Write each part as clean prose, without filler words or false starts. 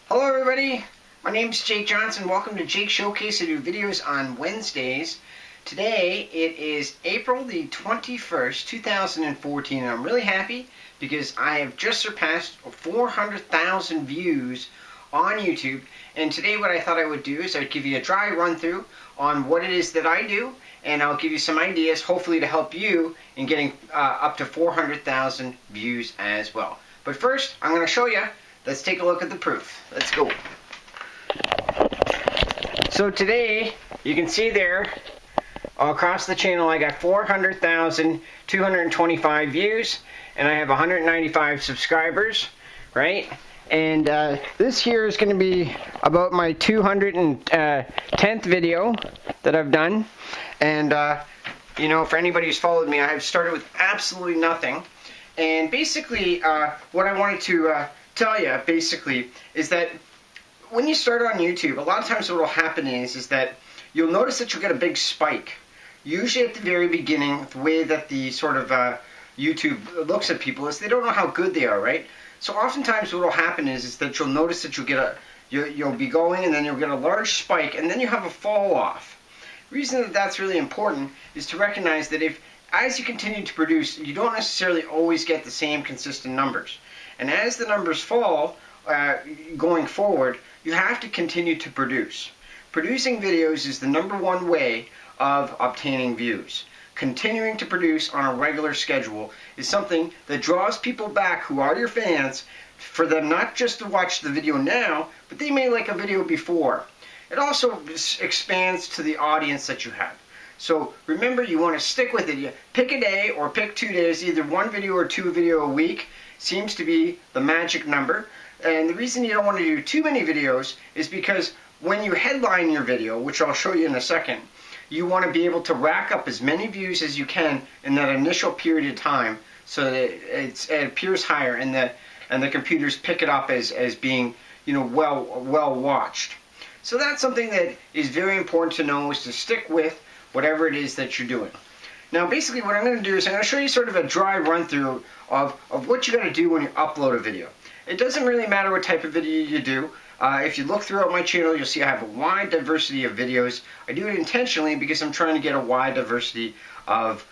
Hello everybody, my name is Jake Johnston. Welcome to Jake Showcase. I do videos on Wednesdays. Today it is April the 21st, 2014, and I'm really happy because I have just surpassed 400,000 views on YouTube. And today what I thought I would do is I'd give you a dry run through on what it is that I do, and I'll give you some ideas hopefully to help you in getting up to 400,000 views as well. But first I'm going to show you. Let's take a look at the proof. Let's go. So today, you can see there, across the channel, I got 400,225 views, and I have 195 subscribers, right? And this here is going to be about my 210th video that I've done. And, you know, for anybody who's followed me, I've started with absolutely nothing. And basically, what I wanted to tell you basically is that when you start on YouTube, a lot of times what will happen is that you'll notice that you'll get a big spike. Usually at the very beginning, the way that the sort of YouTube looks at people is they don't know how good they are, right? So oftentimes what will happen is that you'll notice that you'll be going and then you'll get a large spike and then you have a fall off. The reason that that's really important is to recognize that as you continue to produce, you don't necessarily always get the same consistent numbers. And as the numbers fall going forward, you have to continue to produce. Producing videos is the #1 way of obtaining views. Continuing to produce on a regular schedule is something that draws people back who are your fans, for them not just to watch the video now, but they may like a video before. It also expands to the audience that you have. So remember, you want to stick with it. You pick a day or pick 2 days, either 1 video or 2 video a week seems to be the magic number. And the reason you don't want to do too many videos is because when you headline your video, which I'll show you in a second, you want to be able to rack up as many views as you can in that initial period of time so that it appears higher and the computers pick it up as being, you know, well watched. So that's something that is very important to know, is to stick with whatever it is that you're doing. Now basically what I'm going to do is I'm going to show you sort of a dry run through of what you got to do when you upload a video. It doesn't really matter what type of video you do. If you look throughout my channel, you'll see I have a wide diversity of videos. I do it intentionally because I'm trying to get a wide diversity of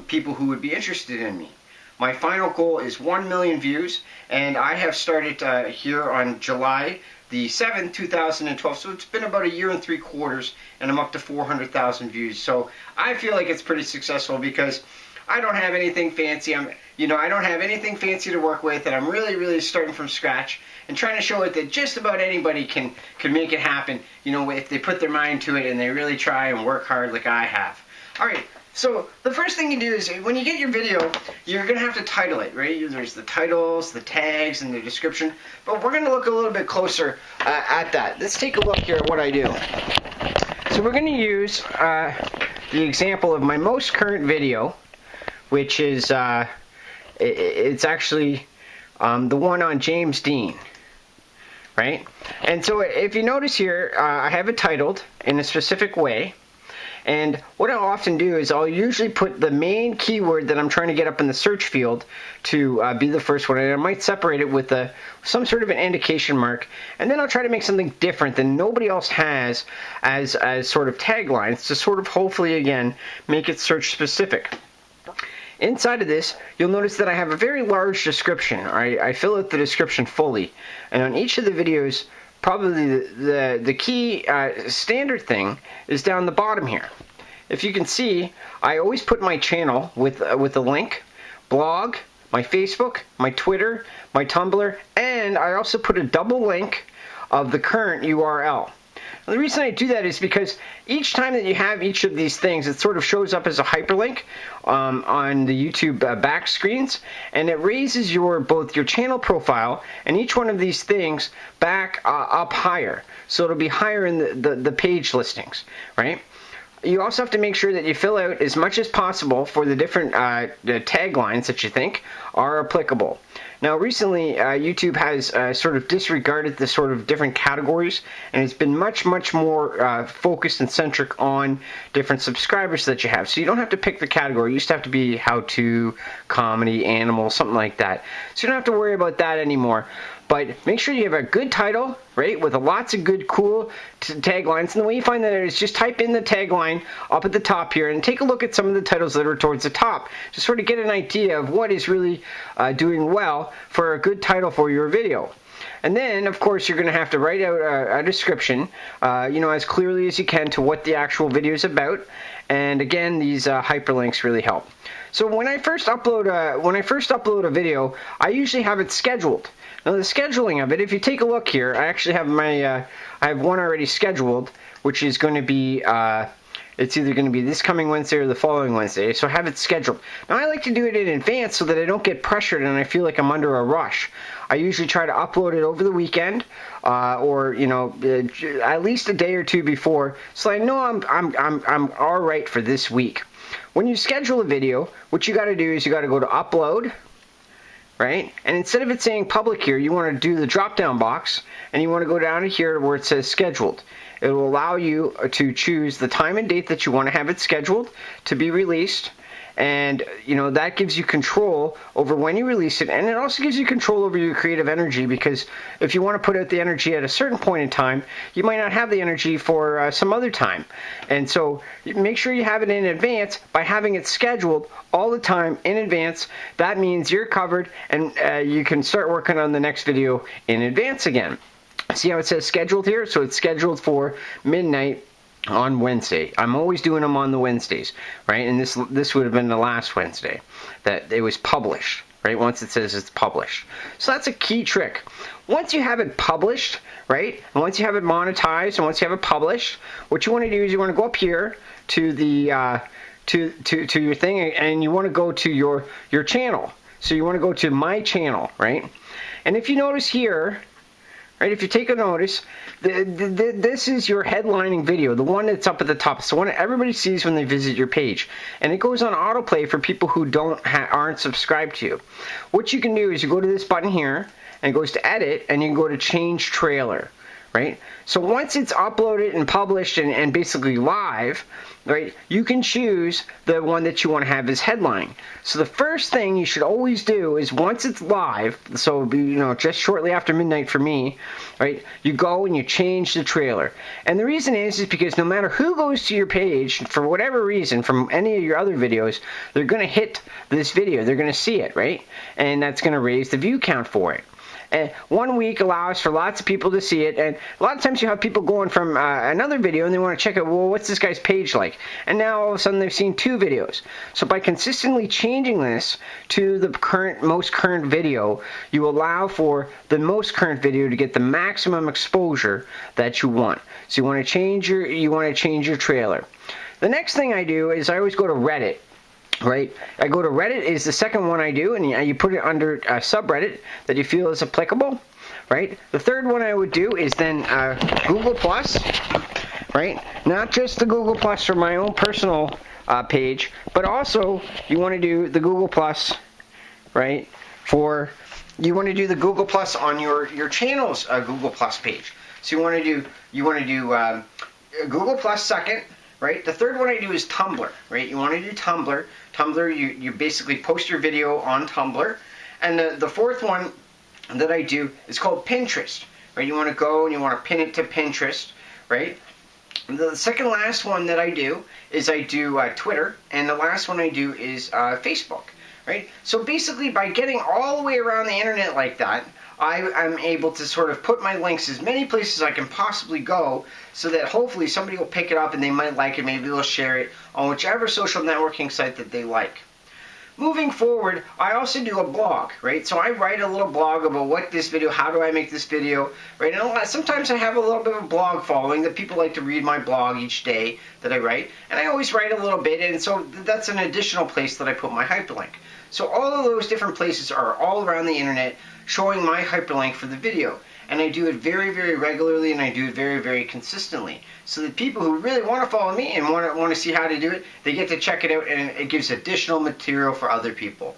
people who would be interested in me. My final goal is 1 million views, and I have started here on July the 7th, 2012, so it's been about 1 year and 3 quarters, and I'm up to 400,000 views. So I feel like it's pretty successful because I don't have anything fancy. I don't have anything fancy to work with, and I'm really starting from scratch and trying to show it that just about anybody can make it happen, you know, if they put their mind to it and they really try and work hard like I have. Alright, so the first thing you do is when you get your video, you're going to have to title it, right? There's the titles, the tags, and the description, but we're going to look a little bit closer at that. Let's take a look here at what I do. So we're going to use the example of my most current video, which is it's actually the one on James Dean, right? And so if you notice here, I have it titled in a specific way, and what I'll often do is I'll usually put the main keyword that I'm trying to get up in the search field to be the first one, and I might separate it with some sort of an indication mark, and then I'll try to make something different than nobody else has as sort of taglines to sort of hopefully again make it search specific. Inside of this, you'll notice that I have a very large description. I fill out the description fully, and on each of the videos, probably the key standard thing is down the bottom here. If you can see, I always put my channel with a link, blog, my Facebook, my Twitter, my Tumblr, and I also put a double link of the current URL. And the reason I do that is because each time that you have each of these things, it sort of shows up as a hyperlink on the YouTube back screens, and it raises both your channel profile and each one of these things back up higher. So it'll be higher in the page listings, right? You also have to make sure that you fill out as much as possible for the different taglines that you think are applicable. Now recently YouTube has sort of disregarded the sort of different categories, and it's been much more focused and centric on different subscribers that you have. So you don't have to pick the category. It used to have to be how to, comedy, animal, something like that. So you don't have to worry about that anymore. But make sure you have a good title, right, with lots of good, cool taglines. And the way you find that is just type in the tagline up at the top here and take a look at some of the titles that are towards the top. Just sort of get an idea of what is really doing well for a good title for your video. And then, of course, you're going to have to write out a description, as clearly as you can to what the actual video is about. And again, these hyperlinks really help. So when I first upload a video, I usually have it scheduled. Now the scheduling of it, if you take a look here, I actually have I have one already scheduled, which is going to be it's either going to be this coming Wednesday or the following Wednesday, so I have it scheduled. Now I like to do it in advance so that I don't get pressured and I feel like I'm under a rush. I usually try to upload it over the weekend, or at least a day or two before, so I know I'm all right for this week. When you schedule a video, what you got to do is you got to go to upload, right? And instead of it saying public here, you want to do the drop-down box, and you want to go down to here where it says scheduled. It will allow you to choose the time and date that you want to have it scheduled to be released. And, that gives you control over when you release it. And it also gives you control over your creative energy, because if you want to put out the energy at a certain point in time, you might not have the energy for some other time. And so make sure you have it in advance by having it scheduled all the time in advance. That means you're covered, and you can start working on the next video in advance again. See how it says scheduled here? So it's scheduled for midnight on Wednesday. I'm always doing them on the Wednesdays, right? And this would have been the last Wednesday that it was published, right? Once it says it's published. So that's a key trick. Once you have it published, right? And once you have it monetized, and once you have it published, what you want to do is you want to go up here to the to your thing, and you want to go to your channel. So you want to go to my channel, right? And if you notice here, right, if you take a notice, this is your headlining video, the one that's up at the top. It's the one that everybody sees when they visit your page. And it goes on autoplay for people who aren't subscribed to you. What you can do is you go to this button here, and it goes to edit, and you can go to change trailer. Right? So once it's uploaded and published and basically live, right, you can choose the one that you want to have as headline. So the first thing you should always do is once it's live, so it'll be, just shortly after midnight for me, right, you go and you change the trailer. And the reason is because no matter who goes to your page, for whatever reason, from any of your other videos, they're going to hit this video. They're going to see it, right? And that's going to raise the view count for it. And 1 week allows for lots of people to see it, and a lot of times you have people going from another video and they want to check out, well, what's this guy's page like? And now all of a sudden they've seen 2 videos. So by consistently changing this to the most current video, you allow for the most current video to get the maximum exposure that you want. So you want to change your trailer. The next thing I do is I always go to Reddit. Right, I go to Reddit is the second one I do, and you put it under a subreddit that you feel is applicable. Right, the third one I would do is then Google Plus. Right, not just the Google Plus for my own personal page, but also you want to do the Google Plus, right? You want to do the Google Plus on your channel's Google Plus page. So you want to do Google Plus second. Right, the third one I do is Tumblr. Right, you want to do Tumblr. Tumblr, you basically post your video on Tumblr. And the fourth one that I do is called Pinterest. Right, you want to go and you want to pin it to Pinterest. Right. The second last one that I do is I do Twitter, and the last one I do is Facebook. Right, so basically by getting all the way around the internet like that, I'm able to sort of put my links as many places I can possibly go, so that hopefully somebody will pick it up and they might like it. Maybe they'll share it on whichever social networking site that they like. Moving forward, I also do a blog, right? So I write a little blog about how do I make this video, right? And sometimes I have a little bit of a blog following that people like to read my blog each day that I write. And I always write a little bit, and so that's an additional place that I put my hyperlink. So all of those different places are all around the internet showing my hyperlink for the video. And I do it very, very regularly, and I do it very, very consistently. So that people who really want to follow me and want to see how to do it, they get to check it out, and it gives additional material for other people.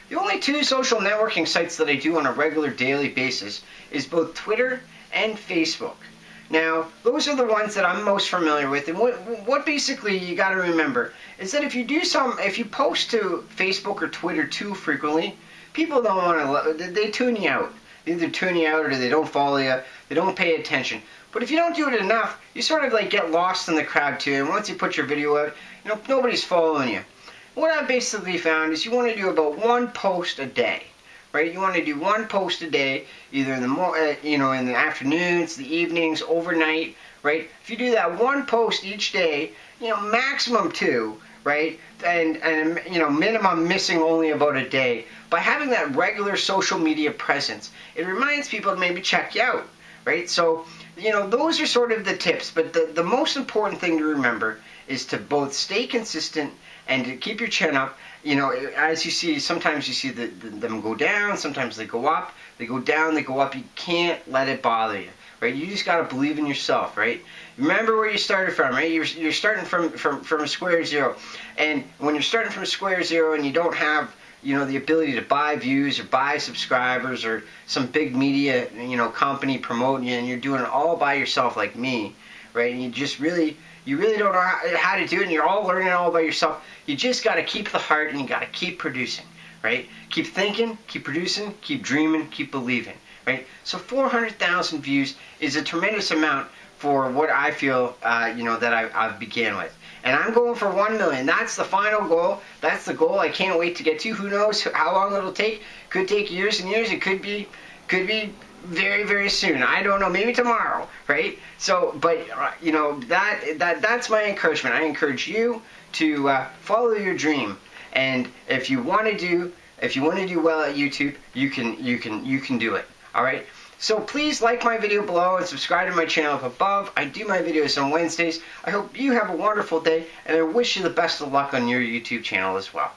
The only 2 social networking sites that I do on a regular daily basis is both Twitter and Facebook. Now, those are the ones that I'm most familiar with, and what basically you got to remember is that if you post to Facebook or Twitter too frequently, people don't want to, they tune you out. they either tune you out or they don't follow you, they don't pay attention. But if you don't do it enough, you sort of like get lost in the crowd too, and once you put your video out, you know, nobody's following you. What I basically found is you want to do about one post a day, right? You want to do one post a day, either in the in the afternoons, the evenings, overnight, right? If you do that one post each day, you know, maximum 2, right? And you know, minimum missing only about a day. By having that regular social media presence, it reminds people to maybe check you out, right? So, you know, those are sort of the tips, but the most important thing to remember is to both stay consistent and to keep your chin up. You know, as you see, sometimes you see them go down, sometimes they go up, they go down, they go up. You can't let it bother you, right? You just got to believe in yourself, right? Remember where you started from, right? You're starting from a square zero, and when you're starting from a square zero and you don't have, you know, the ability to buy views or buy subscribers or some big media, you know, company promoting you, and you're doing it all by yourself like me, right? And you really don't know how to do it, and you're all learning it all by yourself. You just got to keep the heart, and you got to keep producing, right? Keep thinking, keep producing, keep dreaming, keep believing, right? So 400,000 views is a tremendous amount for what I feel, you know, that I've began with. And I'm going for 1 million. That's the final goal. That's the goal I can't wait to get to. Who knows how long it'll take? Could take years and years. It could be very, very soon. I don't know. Maybe tomorrow, right? So, but you know, that's my encouragement. I encourage you to follow your dream. And if you want to do well at YouTube, you can do it. All right. So please like my video below and subscribe to my channel up above. I do my videos on Wednesdays. I hope you have a wonderful day, and I wish you the best of luck on your YouTube channel as well.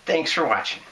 Thanks for watching.